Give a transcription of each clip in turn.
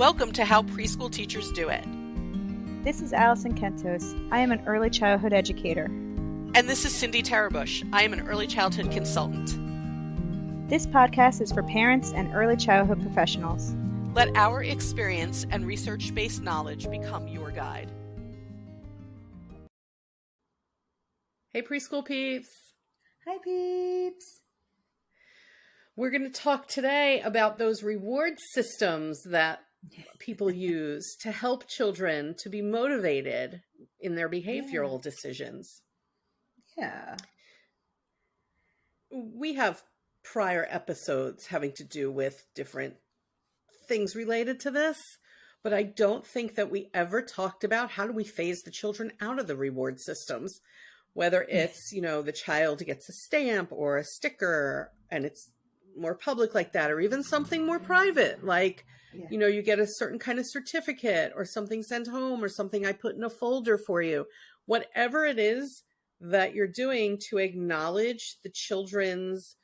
Welcome to How Preschool Teachers Do It. This is Alison Kentos. I am an early childhood educator. And this is Cindy Tarabush. I am an early childhood consultant. This podcast is for parents and early childhood professionals. Let our experience and research-based knowledge become your guide. Hey, preschool peeps. Hi, peeps. We're going to talk today about those reward systems that people use to help children to be motivated in their behavioral decisions. Yeah. We have prior episodes having to do with different things related to this, but I don't think that we ever talked about how do we phase the children out of the reward systems, whether it's, the child gets a stamp or a sticker and it's more public like that, or even something more private, like, you get a certain kind of certificate or something sent home or something I put in a folder for you. Whatever it is that you're doing to acknowledge the children's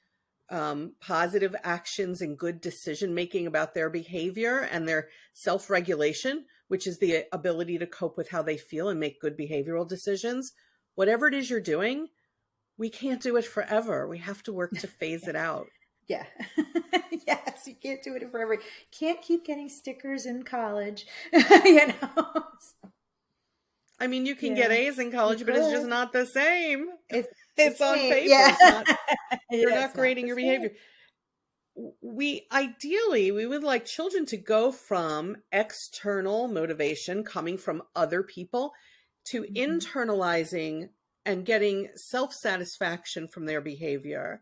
positive actions and good decision-making about their behavior and their self-regulation, which is the ability to cope with how they feel and make good behavioral decisions. Whatever it is you're doing, we can't do it forever. We have to work to phase it out. Yeah. Yes, you can't do it forever. Can't keep getting stickers in college, I mean, you can get A's in college, but it's just not the same. It's on paper. Yeah. You're not grading your behavior. We would like children to go from external motivation coming from other people to internalizing and getting self-satisfaction from their behavior.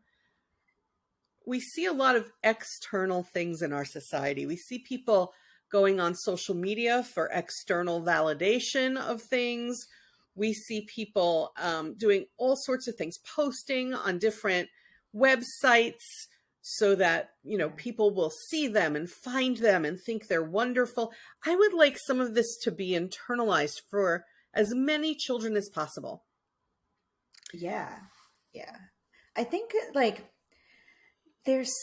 We see a lot of external things in our society. We see people going on social media for external validation of things. We see people doing all sorts of things, posting on different websites so that, people will see them and find them and think they're wonderful. I would like some of this to be internalized for as many children as possible. Yeah. Yeah. I think there's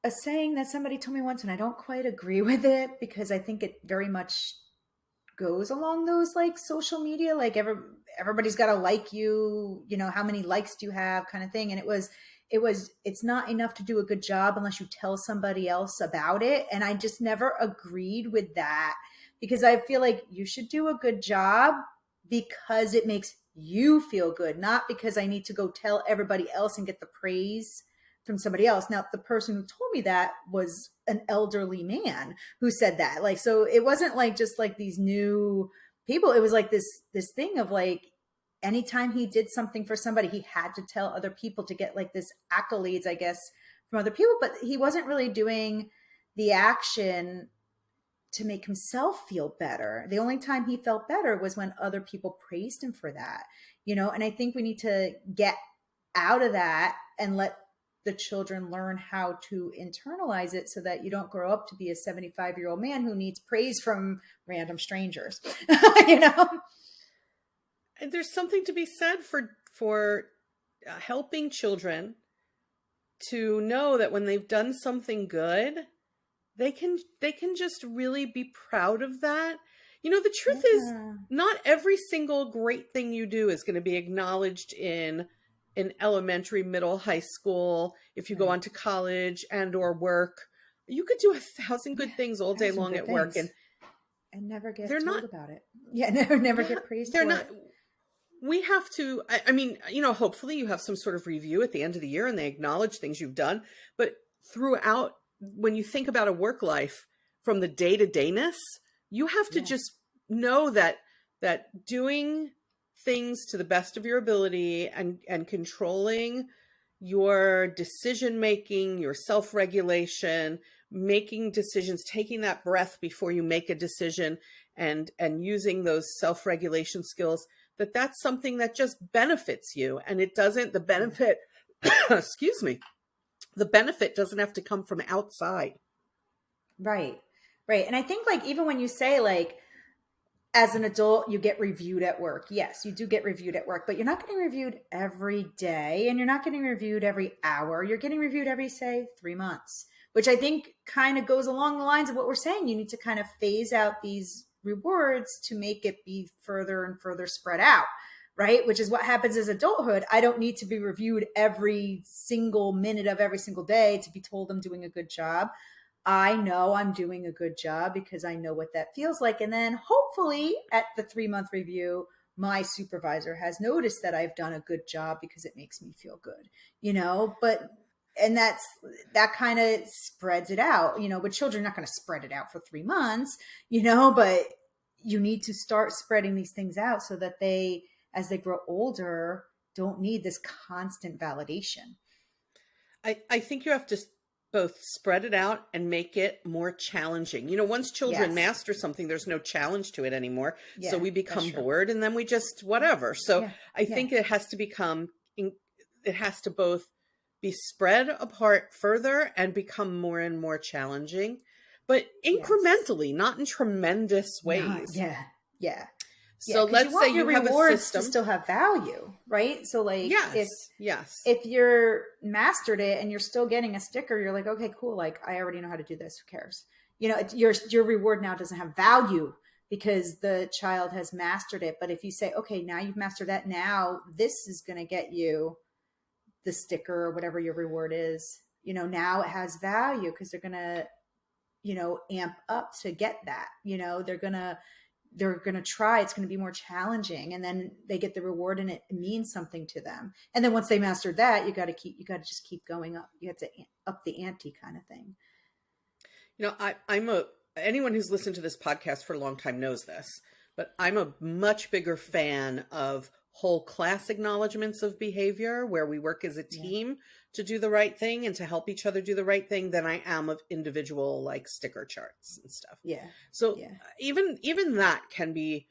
a saying that somebody told me once, and I don't quite agree with it because I think it very much goes along those social media, everybody's got to like you, how many likes do you have kind of thing. And it's not enough to do a good job unless you tell somebody else about it. And I just never agreed with that because I feel like you should do a good job because it makes you feel good, not because I need to go tell everybody else and get the praise from somebody else. Now, the person who told me that was an elderly man who said that. So it wasn't just these new people. It was this thing of anytime he did something for somebody, he had to tell other people to get this accolades, I guess, from other people. But he wasn't really doing the action to make himself feel better. The only time he felt better was when other people praised him for that, and I think we need to get out of that and let the children learn how to internalize it so that you don't grow up to be a 75-year-old man who needs praise from random strangers, And there's something to be said for helping children to know that when they've done something good, they can just really be proud of that. The truth is not every single great thing you do is going to be acknowledged in elementary, middle, high school. If you go on to college and or work, you could do 1,000 good things all day long at work and never get told about it. Yeah, never get praised for it. We have to, hopefully you have some sort of review at the end of the year and they acknowledge things you've done. But throughout, when you think about a work life from the day-to-dayness, you have to just know that doing things to the best of your ability and controlling your decision-making, your self-regulation, making decisions, taking that breath before you make a decision and using those self-regulation skills, that's something that just benefits you. And the benefit, excuse me, the benefit doesn't have to come from outside. Right. Right. And I think even when you say as an adult, you get reviewed at work. Yes, you do get reviewed at work, but you're not getting reviewed every day and you're not getting reviewed every hour. You're getting reviewed every, say, 3 months which I think kind of goes along the lines of what we're saying. You need to kind of phase out these rewards to make it be further and further spread out, right? Which is what happens as adulthood. I don't need to be reviewed every single minute of every single day to be told I'm doing a good job. I know I'm doing a good job because I know what that feels like. And then hopefully at the 3-month review, my supervisor has noticed that I've done a good job because it makes me feel good, and that kind of spreads it out, but children are not going to spread it out for 3 months, but you need to start spreading these things out so that they, as they grow older, don't need this constant validation. I think you have to both spread it out and make it more challenging. Once children master something, there's no challenge to it anymore. So we become bored and then we just whatever. So I think it has to both be spread apart further and become more and more challenging, but incrementally, not in tremendous ways. So let's say you have a system to still have value, right? So like, yes. If you're mastered it and you're still getting a sticker, you're like, okay, cool. Like I already know how to do this. Who cares? Your reward now doesn't have value because the child has mastered it. But if you say, okay, now you've mastered that, now this is going to get you the sticker or whatever your reward is, now it has value because they're going to, amp up to get that, they're going to try, it's going to be more challenging. And then they get the reward and it means something to them. And then once they mastered that, you got to just keep going up. You have to up the ante kind of thing. Anyone who's listened to this podcast for a long time knows this, but I'm a much bigger fan of whole class acknowledgments of behavior where we work as a team to do the right thing and to help each other do the right thing than I am of individual like sticker charts and stuff. So even that can be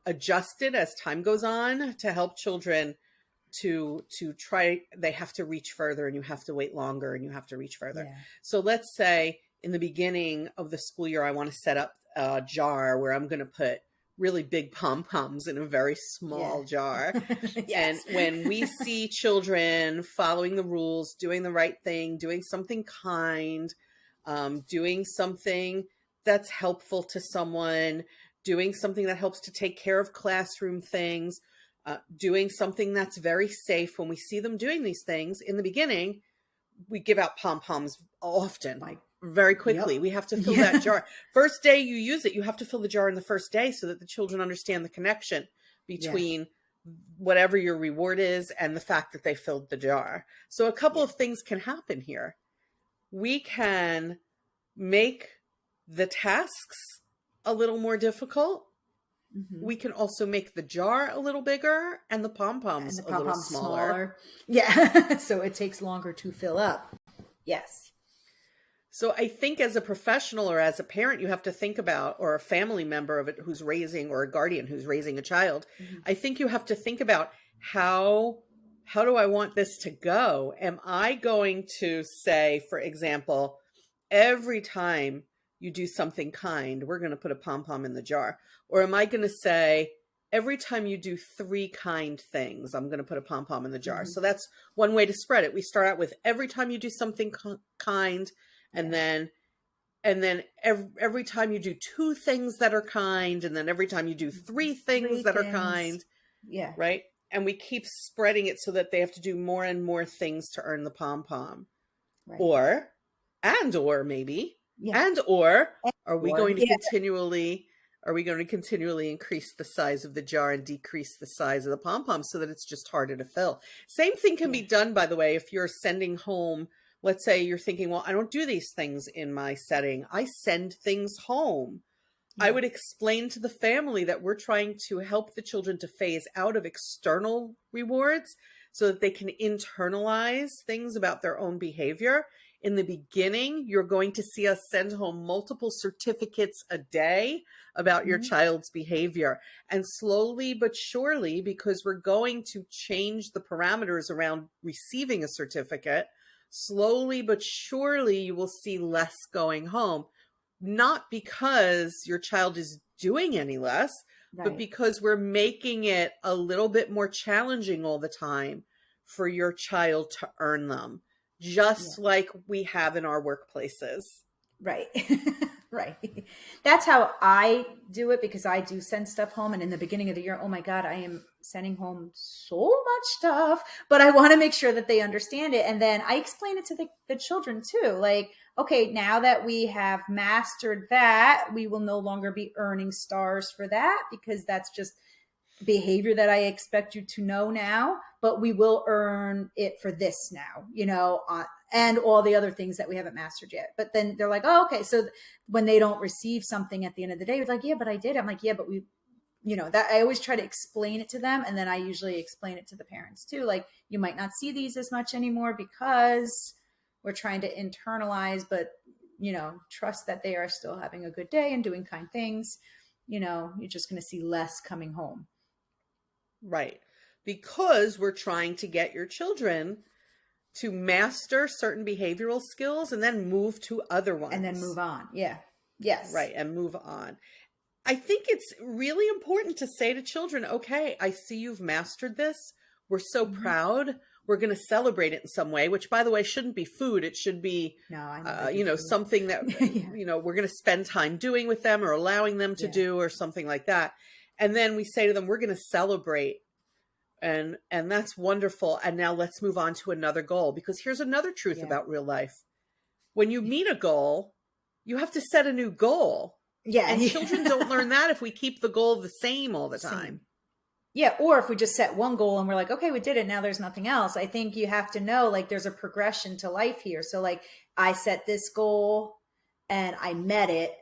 adjusted as time goes on to help children to try. They have to reach further and you have to wait longer and you have to reach further. So let's say in the beginning of the school year, I want to set up a jar where I'm going to put really big pom-poms in a very small jar. And when we see children following the rules, doing the right thing, doing something kind, doing something that's helpful to someone, doing something that helps to take care of classroom things, doing something that's very safe. When we see them doing these things in the beginning, we give out pom-poms often. Very quickly. We have to fill that jar. First day you use it, you have to fill the jar in the first day so that the children understand the connection between whatever your reward is and the fact that they filled the jar. So a couple of things can happen here. We can make the tasks a little more difficult. We can also make the jar a little bigger and the pom-poms a little smaller. So it takes longer to fill up. So I think as a professional or as a parent, you have to think about, or a family member of it who's raising, or a guardian who's raising a child, I think you have to think about how do I want this to go? Am I going to say, for example, every time you do something kind, we're going to put a pom-pom in the jar? Or am I going to say, every time you do 3 kind things, I'm going to put a pom-pom in the jar? So that's one way to spread it. We start out with every time you do something kind, and then every time you do 2 things that are kind, and then every time you do 3 things that are kind. Right. And we keep spreading it so that they have to do more and more things to earn the pom-pom. Or maybe, are we going to continually increase the size of the jar and decrease the size of the pom-pom so that it's just harder to fill? Same thing can be done, by the way, if you're sending home. Let's say you're thinking, well, I don't do these things in my setting. I send things home. I would explain to the family that we're trying to help the children to phase out of external rewards so that they can internalize things about their own behavior. In the beginning, you're going to see us send home multiple certificates a day about your child's behavior. And slowly but surely, because we're going to change the parameters around receiving a certificate, slowly but surely you will see less going home. Not because your child is doing any less, but because we're making it a little bit more challenging all the time for your child to earn them. just like we have in our workplaces. Right. Right. That's how I do it, because I do send stuff home. And in the beginning of the year, oh my God, I am sending home so much stuff, but I want to make sure that they understand it. And then I explain it to the children too. Like, okay, now that we have mastered that, we will no longer be earning stars for that, because that's just behavior that I expect you to know now, but we will earn it for this now, and all the other things that we haven't mastered yet. But then they're like, oh, okay. So when they don't receive something at the end of the day, it's like, yeah, but I did. I'm like, yeah, but we, that I always try to explain it to them. And then I usually explain it to the parents too. Like, you might not see these as much anymore because we're trying to internalize, but, trust that they are still having a good day and doing kind things. You're just going to see less coming home. Right. Because we're trying to get your children to master certain behavioral skills and then move to other ones. And then move on. Yeah. Yes. Right. And move on. I think it's really important to say to children, okay, I see you've mastered this. We're so proud. We're going to celebrate it in some way, which, by the way, shouldn't be food. It should be, something that, we're going to spend time doing with them or allowing them to do, or something like that. And then we say to them, we're going to celebrate. And that's wonderful. And now let's move on to another goal, because here's another truth about real life. When you meet a goal, you have to set a new goal. Yeah. And children don't learn that if we keep the goal the same all the time. Yeah. Or if we just set one goal and we're like, okay, we did it. Now there's nothing else. I think you have to know, like, there's a progression to life here. So like, I set this goal and I met it,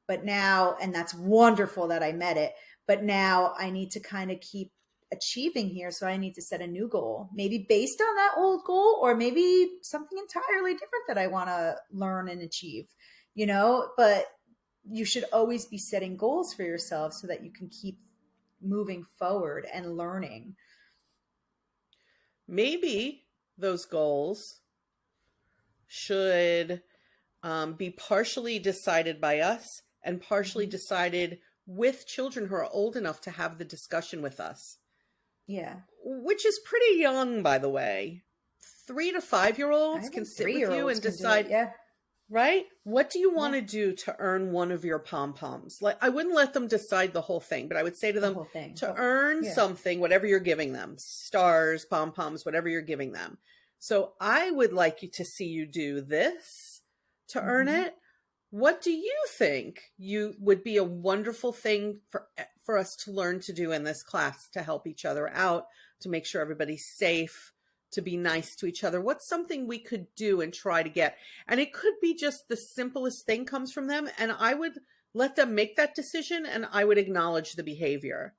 but now, and that's wonderful that I met it, but now I need to kind of keep achieving here. So I need to set a new goal, maybe based on that old goal, or maybe something entirely different that I want to learn and achieve, but you should always be setting goals for yourself so that you can keep moving forward and learning. Maybe those goals should be partially decided by us and partially decided with children who are old enough to have the discussion with us. Yeah. Which is pretty young, by the way. 3 to 5-year-olds can sit with you and decide, right? What do you want to do to earn one of your pom-poms? Like, I wouldn't let them decide the whole thing, but I would say to them, to earn something, whatever you're giving them, stars, pom-poms, whatever you're giving them. So I would like you to see you do this to earn it. What do you think you would be a wonderful thing for us to learn to do in this class to help each other out, to make sure everybody's safe, to be nice to each other? What's something we could do and try to get? And it could be just the simplest thing comes from them. And I would let them make that decision, and I would acknowledge the behavior.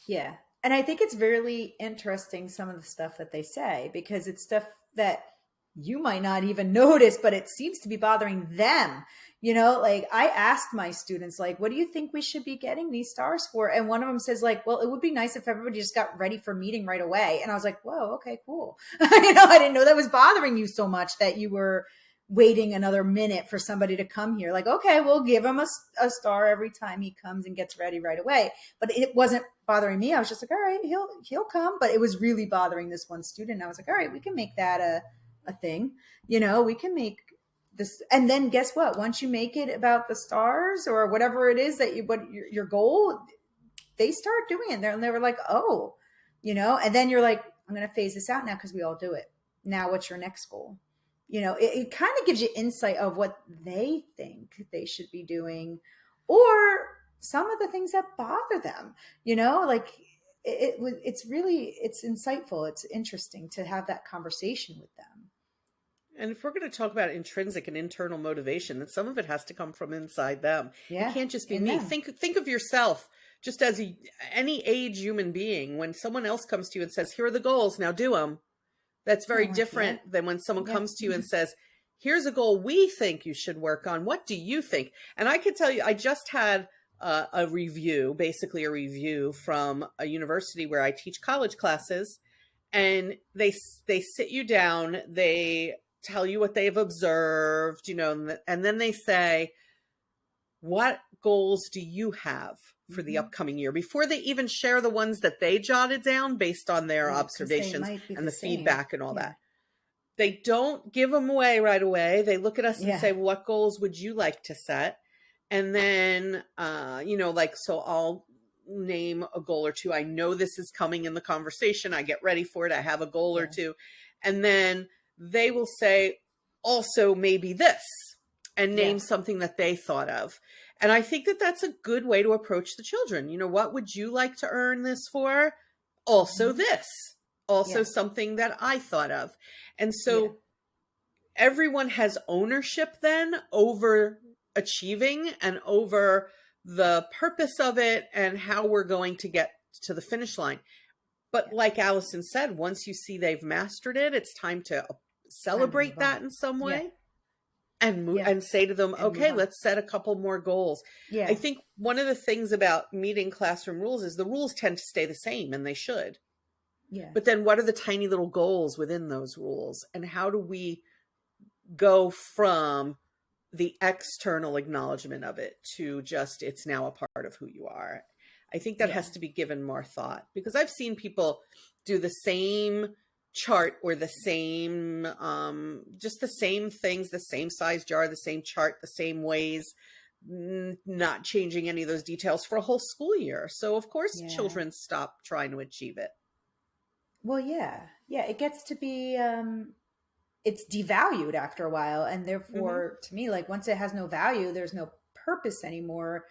Yeah. And I think it's really interesting, some of the stuff that they say, because it's stuff that you might not even notice, but it seems to be bothering them. Like, I asked my students, like, what do you think we should be getting these stars for? And one of them says, like, well, it would be nice if everybody just got ready for meeting right away. And I was like, whoa, okay, cool. I didn't know that was bothering you so much, that you were waiting another minute for somebody to come here. Like, okay, we'll give him a star every time he comes and gets ready right away. But it wasn't bothering me. I was just like, all right, he'll come. But it was really bothering this one student. I was like, all right, we can make that a thing. We can make this. And then guess what? Once you make it about the stars or whatever it is that your goal, they start doing it. And they were like, oh, and then you're like, I'm going to phase this out now because we all do it. Now what's your next goal? It kind of gives you insight of what they think they should be doing, or some of the things that bother them, like it's insightful. It's interesting to have that conversation with them. And if we're going to talk about intrinsic and internal motivation, then some of it has to come from inside them. Yeah, it can't just be me. Think of yourself just as any age human being. When someone else comes to you and says, here are the goals, now do them. That's very different than when someone comes to you and says, here's a goal we think you should work on. What do you think? And I could tell you, I just had a review from a university where I teach college classes, and they sit you down, they tell you what they've observed, and then they say, what goals do you have for the upcoming year, before they even share the ones that they jotted down based on their observations and the feedback and all that. they don't give them away right away. They look at us and Yeah. say, what goals would you like to set? And then, like, so I'll name a goal or two. I know this is coming in the conversation. I get ready for it. I have a goal or Yeah. two. And then they will say, also maybe this, and name Yeah. something that they thought of. And I think that that's a good way to approach the children. What would you like to earn this for? Also this, also Yeah. something that I thought of. And Yeah. so everyone has ownership then over achieving and over the purpose of it and how we're going to get to the finish line. But like Alison said, once you see they've mastered it, it's time to celebrate move that on. in some way. Yeah. And move, Yeah. and say to them, And move okay, on. let's set a couple more goals. Yeah. I think one of the things about meeting classroom rules is the rules tend to stay the same, and they should. Yeah. But then what are the tiny little goals within those rules? And how do we go from the external acknowledgement of it to just, it's now a part of who you are? I think that has to be given more thought, because I've seen people do the same chart or the same, just the same things, the same size jar, the same chart, the same ways, not changing any of those details for a whole school year. So of course children stop trying to achieve it. Well, yeah. It gets to be, it's devalued after a while. And therefore, to me, like, once it has no value, there's no purpose anymore.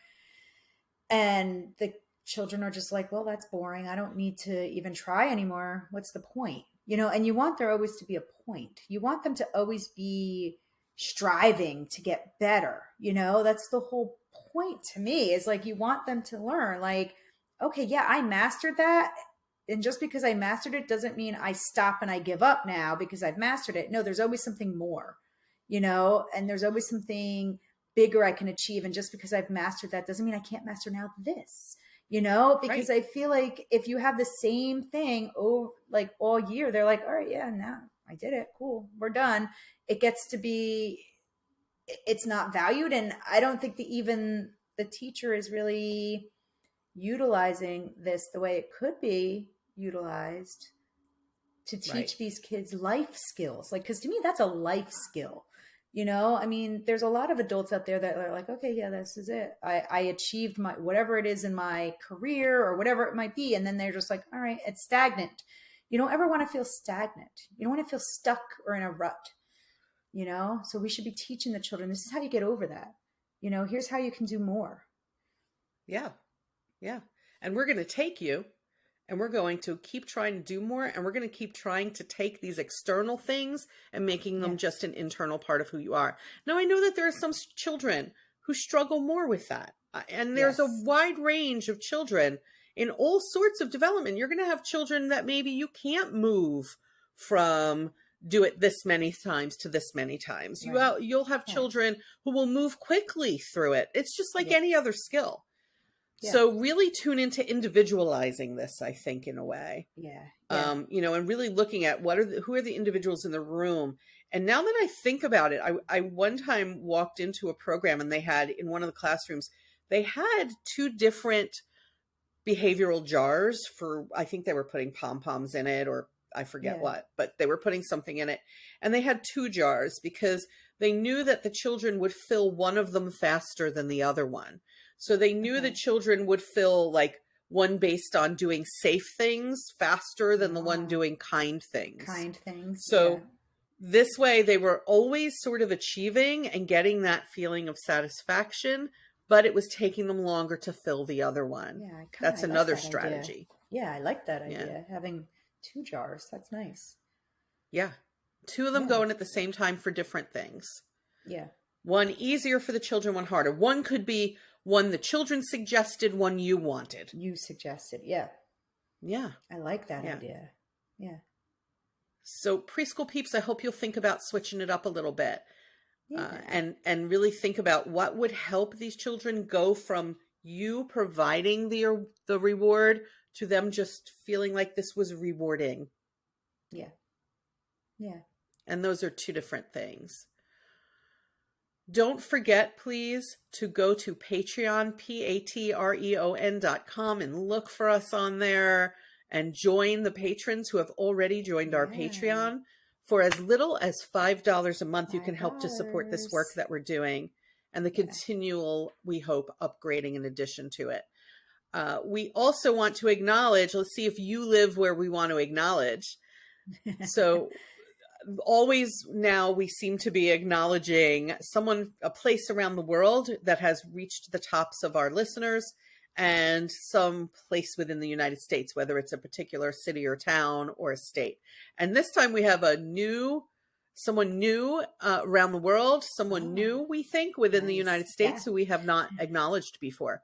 And the children are just like, well, that's boring. I don't need to even try anymore. What's the point? And you want there always to be a point. You want them to always be striving to get better. That's the whole point to me, is like, you want them to learn, like, okay, yeah, I mastered that. And just because I mastered it doesn't mean I stop and I give up now because I've mastered it. No, there's always something more, and there's always something bigger I can achieve. And just because I've mastered that doesn't mean I can't master now this, because I feel like if you have the same thing like all year, they're like, all right, yeah, now I did it. Cool. We're done. It gets to be, it's not valued. And I don't think that even the teacher is really utilizing this the way it could be utilized to teach these kids life skills. Like, because to me, that's a life skill. I mean, there's a lot of adults out there that are like, okay, yeah, this is it. I achieved my, whatever it is in my career or whatever it might be. And then they're just like, all right, it's stagnant. You don't ever want to feel stagnant. You don't want to feel stuck or in a rut, So we should be teaching the children, this is how you get over that. Here's how you can do more. Yeah. Yeah. And we're going to take you, and we're going to keep trying to do more. And we're going to keep trying to take these external things and making them just an internal part of who you are. Now, I know that there are some children who struggle more with that. And there's a wide range of children in all sorts of development. You're going to have children that maybe you can't move from do it this many times to this many times. You'll have children who will move quickly through it. It's just like any other skill. Yeah. So really tune into individualizing this, I think, in a way. Yeah. And really looking at who are the individuals in the room. And now that I think about it, I one time walked into a program, and they had, in one of the classrooms, they had two different behavioral jars for, I think they were putting pom-poms in it, or I forget what, but they were putting something in it. And they had two jars because they knew that the children would fill one of them faster than the other one. So they knew that children would fill like one based on doing safe things faster than the one doing kind things. So this way they were always sort of achieving and getting that feeling of satisfaction, but it was taking them longer to fill the other one. Yeah, that's another strategy. Yeah, I like that idea. Having two jars. That's nice. Yeah. Two of them going at the same time for different things. Yeah. One easier for the children, one harder. One could be one the children suggested, one you wanted. You suggested, yeah. Yeah. I like that idea. Yeah. So preschool peeps, I hope you'll think about switching it up a little bit. Yeah. And really think about what would help these children go from you providing the reward to them just feeling like this was rewarding. Yeah. Yeah. And those are two different things. Don't forget, please, to go to Patreon, patreon.com, and look for us on there and join the patrons who have already joined our Patreon For as little as $5 a month, you can help to support this work $5. that we're doing and the continual, we hope, upgrading in addition to it. We also want to acknowledge, let's see if you live where we want to acknowledge. So always now we seem to be acknowledging a place around the world that has reached the tops of our listeners, and some place within the United States, whether it's a particular city or town or a state. And this time we have someone new around the world, someone new, we think, within the United States who we have not acknowledged before.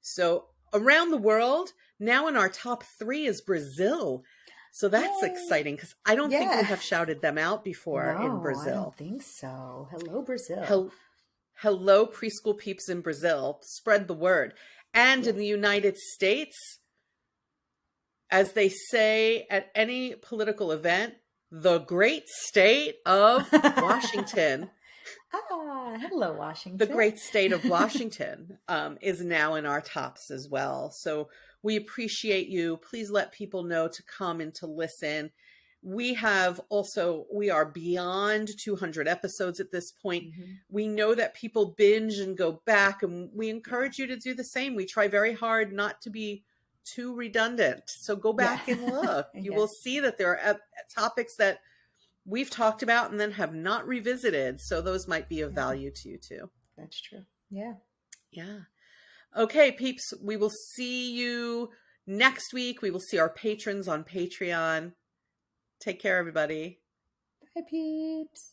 So around the world, now in our top 3 is Brazil. So that's exciting, because I don't think we have shouted them out before in Brazil. I don't think so. Hello, Brazil. Hello, preschool peeps in Brazil. Spread the word. And in the United States, as they say at any political event, the great state of Washington. Hello, Washington. The great state of Washington is now in our tops as well. So we appreciate you. Please let people know to come and to listen. We are beyond 200 episodes at this point. We know that people binge and go back, and we encourage you to do the same. We try very hard not to be too redundant. So go back and look. You will see that there are topics that we've talked about and then have not revisited. So those might be of value to you too. That's true. Yeah. Yeah. Okay, peeps, we will see you next week. We will see our patrons on Patreon. Take care, everybody. Bye, peeps.